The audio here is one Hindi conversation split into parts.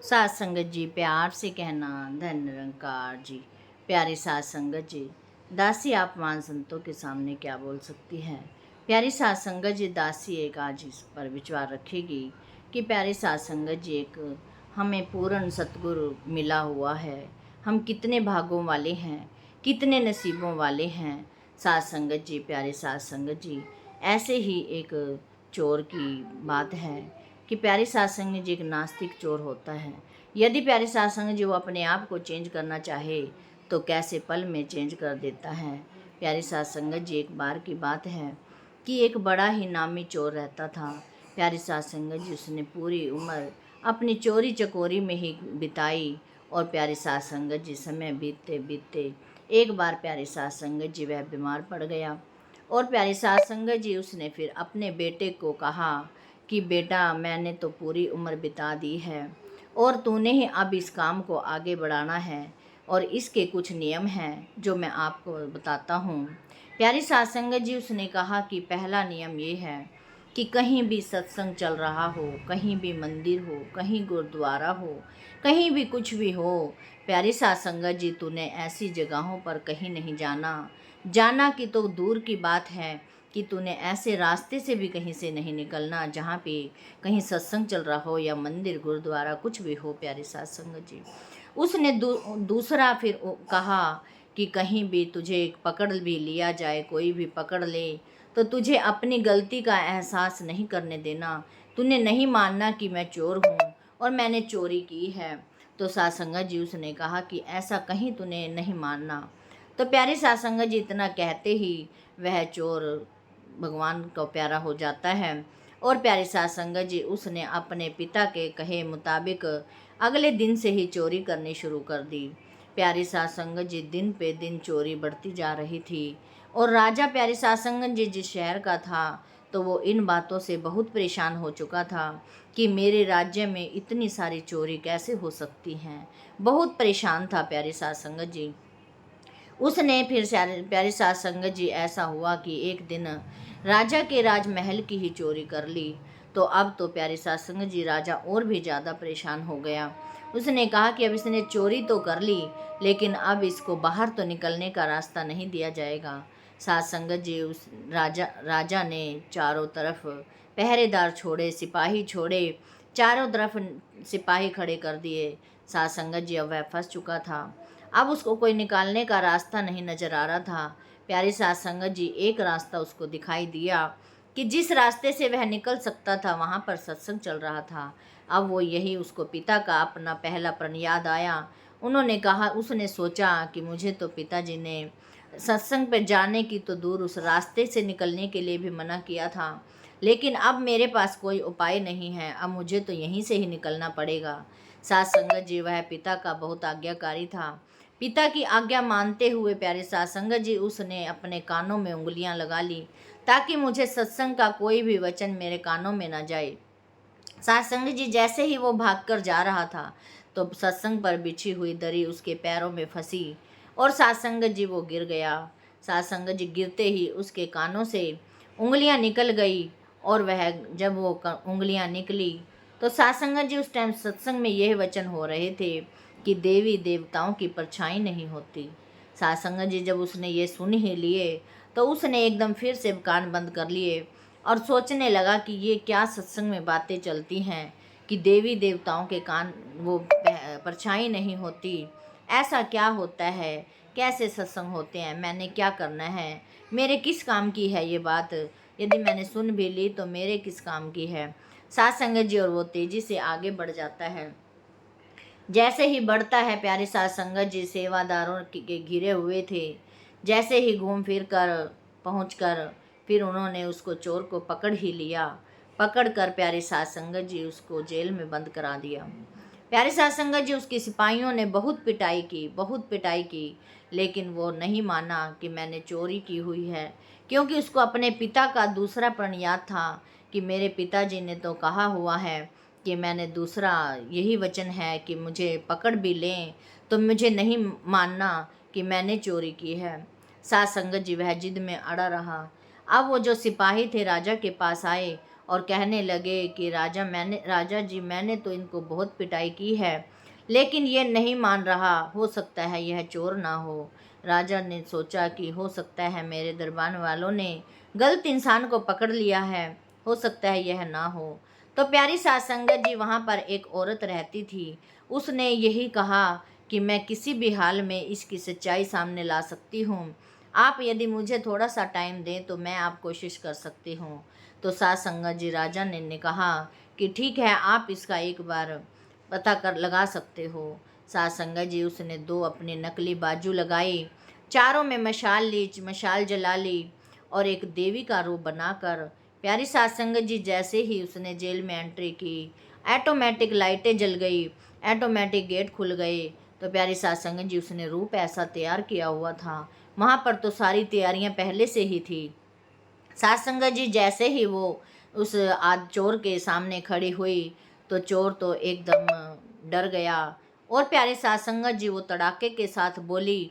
सात संगत जी प्यार से कहना धन निरंकार जी। प्यारी सात संगत जी, दासी आप मान संतों के सामने क्या बोल सकती है। प्यारी सात संगत जी, दासी एक आज इस पर विचार रखेगी कि प्यारी सात संगत जी, एक हमें पूर्ण सतगुरु मिला हुआ है। हम कितने भागों वाले हैं, कितने नसीबों वाले हैं। सात संगत जी, प्यारे सात संगत जी, ऐसे ही एक चोर की बात है कि प्यारी सासंग जी एक नास्तिक चोर होता है। यदि प्यारी सासंग जी वो अपने आप को चेंज करना चाहे तो कैसे पल में चेंज कर देता है। प्यारी सासंग जी, एक बार की बात है कि एक बड़ा ही नामी चोर रहता था। प्यारी सासंग जी, उसने पूरी उम्र अपनी चोरी चकोरी में ही बिताई। और प्यारी सासंग जी, समय बीतते बीतते एक बार प्यारी सासंग जी वह बीमार पड़ गया। और प्यारी सासंग जी, उसने फिर अपने बेटे को कहा कि बेटा, मैंने तो पूरी उम्र बिता दी है और तूने ही अब इस काम को आगे बढ़ाना है और इसके कुछ नियम हैं जो मैं आपको बताता हूँ। प्यारी सासंगत जी, उसने कहा कि पहला नियम ये है कि कहीं भी सत्संग चल रहा हो, कहीं भी मंदिर हो, कहीं गुरुद्वारा हो, कहीं भी कुछ भी हो, प्यारी सासंगत जी, तूने ऐसी जगहों पर कहीं नहीं जाना कि तो दूर की बात है कि तूने ऐसे रास्ते से भी कहीं से नहीं निकलना जहाँ पे कहीं सत्संग चल रहा हो या मंदिर गुरुद्वारा कुछ भी हो। प्यारी सात संगत जी, उसने दूसरा फिर कहा कि कहीं भी तुझे पकड़ भी लिया जाए, कोई भी पकड़ ले, तो तुझे अपनी गलती का एहसास नहीं करने देना। तूने नहीं मानना कि मैं चोर हूँ और मैंने चोरी की है। तो सात संगत जी, उसने कहा कि ऐसा कहीं तूने नहीं मानना। तो प्यारी सात संगत जी, इतना कहते ही वह चोर भगवान को प्यारा हो जाता है। और प्यारी सात संगत जी, उसने अपने पिता के कहे मुताबिक अगले दिन से ही चोरी करनी शुरू कर दी। प्यारी सात संगत जी, दिन पे दिन चोरी बढ़ती जा रही थी। और राजा प्यारी सात संगत जी जिस शहर का था, तो वो इन बातों से बहुत परेशान हो चुका था कि मेरे राज्य में इतनी सारी चोरी कैसे हो सकती हैं। बहुत परेशान था प्यारी सात संगत जी। उसने फिर प्यारी सात संगत जी, ऐसा हुआ कि एक दिन राजा के राजमहल की ही चोरी कर ली। तो अब तो प्यारी सात संगत जी, राजा और भी ज़्यादा परेशान हो गया। उसने कहा कि अब इसने चोरी तो कर ली, लेकिन अब इसको बाहर तो निकलने का रास्ता नहीं दिया जाएगा। सात संगत जी, उस राजा ने चारों तरफ पहरेदार छोड़े, सिपाही छोड़े, चारों तरफ सिपाही खड़े कर दिए। सात संगत जी, अब वह फंस चुका था। अब उसको कोई निकालने का रास्ता नहीं नजर आ रहा था। प्यारी सात संगत जी, एक रास्ता उसको दिखाई दिया कि जिस रास्ते से वह निकल सकता था वहाँ पर सत्संग चल रहा था। अब वो यही उसको पिता का अपना पहला प्रण याद आया। उन्होंने कहा, उसने सोचा कि मुझे तो पिताजी ने सत्संग पर जाने की तो दूर, उस रास्ते से निकलने के लिए भी मना किया था, लेकिन अब मेरे पास कोई उपाय नहीं है, अब मुझे तो यहीं से ही निकलना पड़ेगा। सात संगत जी, वह पिता का बहुत आज्ञाकारी था। पिता की आज्ञा मानते हुए प्यारे सात संगत जी, उसने अपने कानों में उंगलियां लगा ली ताकि मुझे सत्संग का कोई भी वचन मेरे कानों में न जाए। सात संगत जी, जैसे ही वो भागकर जा रहा था तो सत्संग पर बिछी हुई दरी उसके पैरों में फंसी और सात संगत जी वो गिर गया। सात संगत जी, गिरते ही उसके कानों से उंगलियां निकल गई। और वह जब वो उंगलियां निकली तो सात संगत जी, उस टाइम सत्संग में यह वचन हो रहे थे कि देवी देवताओं की परछाई नहीं होती। सात संगत जी, जब उसने ये सुन ही लिए तो उसने एकदम फिर से कान बंद कर लिए और सोचने लगा कि ये क्या सत्संग में बातें चलती हैं कि देवी देवताओं के कान वो परछाई नहीं होती। ऐसा क्या होता है, कैसे सत्संग होते हैं, मैंने क्या करना है, मेरे किस काम की है ये बात, यदि मैंने सुन भी ली तो मेरे किस काम की है। सात संगत जी, और वो तेजी से आगे बढ़ जाता है। जैसे ही बढ़ता है, प्यारे सात संगत जी सेवादारों के घिरे हुए थे। जैसे ही घूम फिर कर पहुँच कर फिर उन्होंने उसको चोर को पकड़ ही लिया। पकड़ कर प्यारे सात संगत जी, उसको जेल में बंद करा दिया। प्यारे सात संगत जी, उसके सिपाहियों ने बहुत पिटाई की, बहुत पिटाई की, लेकिन वो नहीं माना कि मैंने चोरी की हुई है, क्योंकि उसको अपने पिता का दूसरा प्रण याद था कि मेरे पिताजी ने तो कहा हुआ है कि मैंने दूसरा यही वचन है कि मुझे पकड़ भी लें तो मुझे नहीं मानना कि मैंने चोरी की है। सात संगत जी, वह जिद में अड़ा रहा। अब वो जो सिपाही थे राजा के पास आए और कहने लगे कि राजा जी मैंने तो इनको बहुत पिटाई की है, लेकिन ये नहीं मान रहा, हो सकता है यह चोर ना हो। राजा ने सोचा कि हो सकता है मेरे दरबार वालों ने गलत इंसान को पकड़ लिया है, हो सकता है यह ना हो। तो प्यारी सास संगत जी वहाँ पर एक औरत रहती थी। उसने यही कहा कि मैं किसी भी हाल में इसकी सच्चाई सामने ला सकती हूँ। आप यदि मुझे थोड़ा सा टाइम दें तो मैं आप कोशिश कर सकती हूँ। तो सास संगत जी राजा ने कहा कि ठीक है, आप इसका एक बार पता कर लगा सकते हो। सास संगत जी उसने 2 अपने नकली बाजू लगाई, चारों में मशाल जला ली और एक देवी का रूप बनाकर प्यारी सास संगत जी जैसे ही उसने जेल में एंट्री की, ऑटोमेटिक लाइटें जल गई, ऑटोमेटिक गेट खुल गए। तो प्यारी सास संगत जी उसने रूप ऐसा तैयार किया हुआ था, वहाँ पर तो सारी तैयारियाँ पहले से ही थी। सास संगत जी जैसे ही वो उस आज चोर के सामने खड़ी हुई तो चोर तो एकदम डर गया। और प्यारे सास संगत जी वो तड़ाके के साथ बोली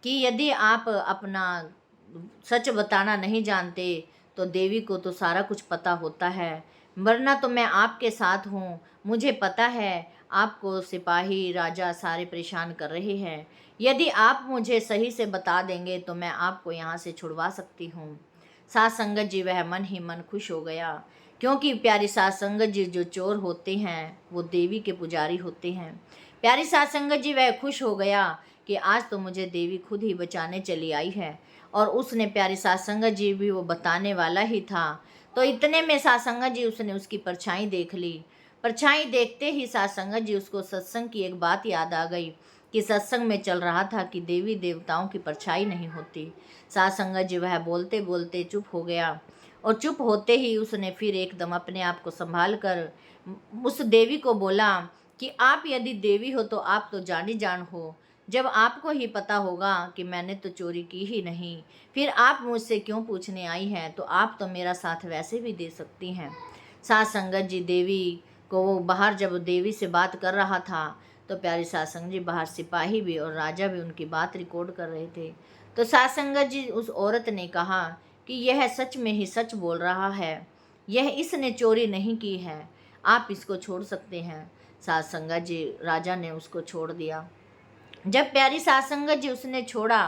कि यदि आप अपना सच बताना नहीं जानते तो देवी को तो सारा कुछ पता होता है, वरना तो मैं आपके साथ हूँ। मुझे पता है आपको सिपाही राजा सारे परेशान कर रहे हैं। यदि आप मुझे सही से बता देंगे तो मैं आपको यहाँ से छुड़वा सकती हूँ। सास संगत जी वह मन ही मन खुश हो गया, क्योंकि प्यारी सास संगत जी जो चोर होते हैं वो देवी के पुजारी होते हैं। प्यारी सास संगत जी वह खुश हो गया कि आज तो मुझे देवी खुद ही बचाने चली आई है। और उसने प्यारी सास संगत जी भी वो बताने वाला ही था। तो इतने में सास संगत जी उसने उसकी परछाई देख ली। परछाई देखते ही सास संगत जी उसको सत्संग की एक बात याद आ गई कि सत्संग में चल रहा था कि देवी देवताओं की परछाई नहीं होती। सास संगत जी वह बोलते बोलते चुप हो गया और चुप होते ही उसने फिर एकदम अपने आप को संभाल कर उस देवी को बोला कि आप यदि देवी हो तो आप तो जानी जान हो। जब आपको ही पता होगा कि मैंने तो चोरी की ही नहीं, फिर आप मुझसे क्यों पूछने आई हैं? तो आप तो मेरा साथ वैसे भी दे सकती हैं। सास संगत जी देवी को वो बाहर जब देवी से बात कर रहा था तो प्यारी सास संगत जी बाहर सिपाही भी और राजा भी उनकी बात रिकॉर्ड कर रहे थे। तो सास संगत जी उस औरत ने कहा कि यह सच में ही सच बोल रहा है, यह इसने चोरी नहीं की है, आप इसको छोड़ सकते हैं। सास संगत जी राजा ने उसको छोड़ दिया। जब प्यारी सास संगत जी उसने छोड़ा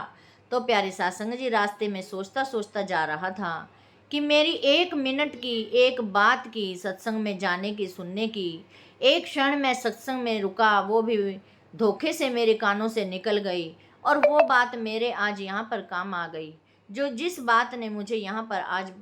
तो प्यारी सास संगत जी रास्ते में सोचता सोचता जा रहा था कि मेरी 1 मिनट की एक बात की सत्संग में जाने की सुनने की, एक क्षण में सत्संग में रुका, वो भी धोखे से मेरे कानों से निकल गई और वो बात मेरे आज यहाँ पर काम आ गई, जो जिस बात ने मुझे यहाँ पर आज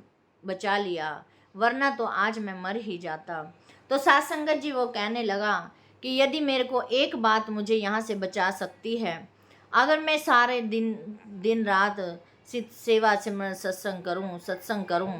बचा लिया, वरना तो आज मैं मर ही जाता। तो सास संगत जी वो कहने लगा कि यदि मेरे को एक बात मुझे यहाँ से बचा सकती है, अगर मैं सारे दिन रात सेवा सिमरन सत्संग करूँ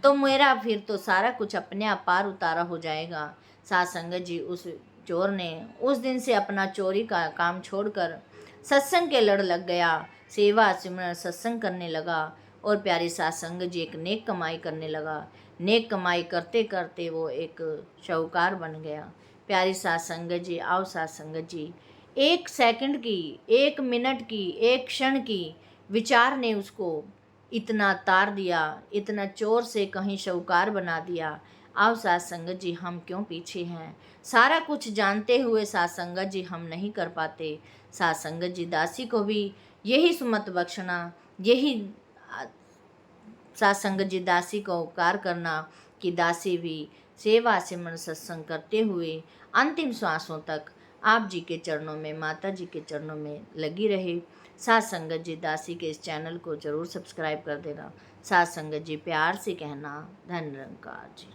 तो मेरा फिर तो सारा कुछ अपने आप पार उतारा हो जाएगा। सास संगत जी उस चोर ने उस दिन से अपना चोरी का काम छोड़कर सत्संग के लड़ लग गया, सेवा सिमरन सत्संग करने लगा और प्यारी सास संगत जी एक नेक कमाई करने लगा। नेक कमाई करते करते वो एक शाहूकार बन गया। प्यारी सास संगत जी, आओ सास संगत जी, 1 सेकंड की, 1 मिनट की, 1 क्षण की विचार ने उसको इतना तार दिया, इतना चोर से कहीं शाहूकार बना दिया। आओ सास संगत जी, हम क्यों पीछे हैं? सारा कुछ जानते हुए सास संगत जी हम नहीं कर पाते। सास संगत जी दासी को भी यही सुमत बख्शना, यही सास संगत जी दासी का उपकार करना कि दासी भी सेवा सिमरन सत्संग करते हुए अंतिम श्वासों तक आप जी के चरणों में, माता जी के चरणों में लगी रहे। सास संगत जी दासी के इस चैनल को ज़रूर सब्सक्राइब कर देना। सास संगत जी प्यार से कहना, धन निरंकार जी।